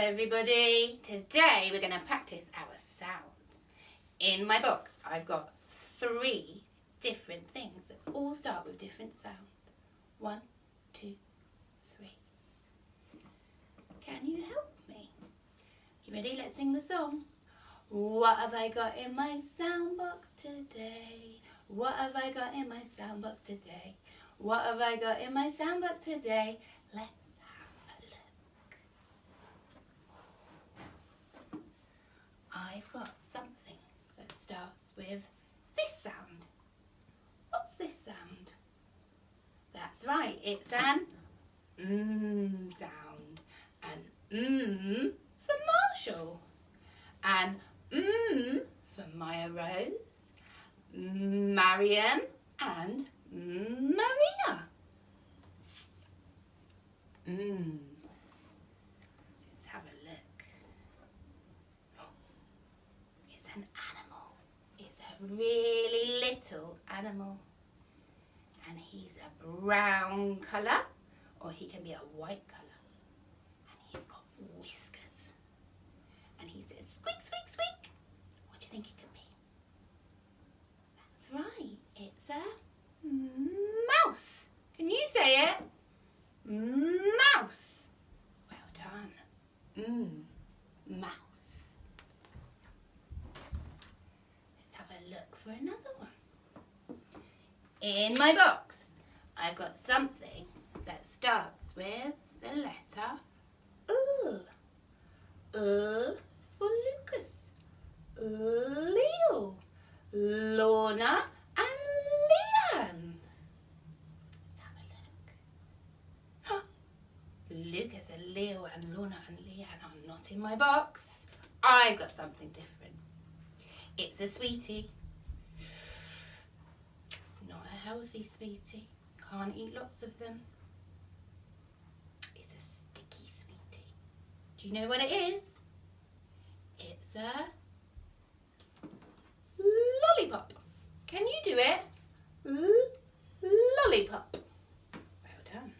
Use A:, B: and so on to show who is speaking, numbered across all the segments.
A: everybody. Today we're going to practice our sounds. In my box I've got 3 different things that all start with different sounds. 1, 2, 3. Can you help me? You ready? Let's sing the song. What have I got in my sound box today? What have I got in my sound box today? What have I got in my sound box today? Let's have a look. I've got something that starts with this sound. What's this sound? That's right, it's an sound. And for Marshall. And for Maya Rose, Mariam and Maria. Let's have a look. It's an animal. It's a really little animal. And he's a brown colour, or he can be a white colour. And he's got whiskers. And he says, squeak, squeak, squeak. What do you think it could be? That's right, it's a mouse. Can you say it? Mouse. Well done. Mouse. Let's have a look for another one. In my box, I've got something that starts with the letter U. For Lucas, Leo, Lorna and Leanne. Let's have a look. Huh. Lucas and Leo and Lorna and Leanne are not in my box. I've got something different. It's a sweetie. It's not a healthy sweetie. Can't eat lots of them. It's a sticky sweetie. Do you know what it is? It's a lollipop. Can you do it? Lollipop. Well done.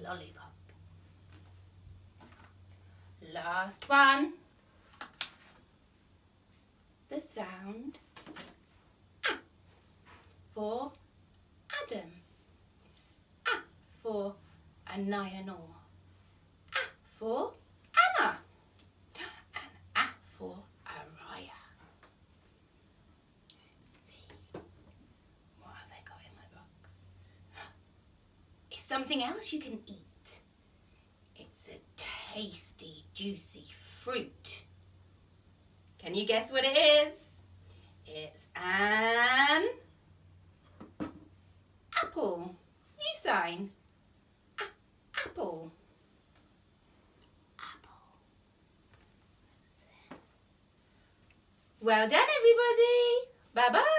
A: Lollipop. Last one. The sound A for Adam. A for Anayanor. A for Anna. For Araya. Let's see. What have I got in my box? It's something else you can eat. It's a tasty, juicy fruit. Can you guess what it is? It's an apple. You sign. Apple. Well done, everybody. Bye-bye.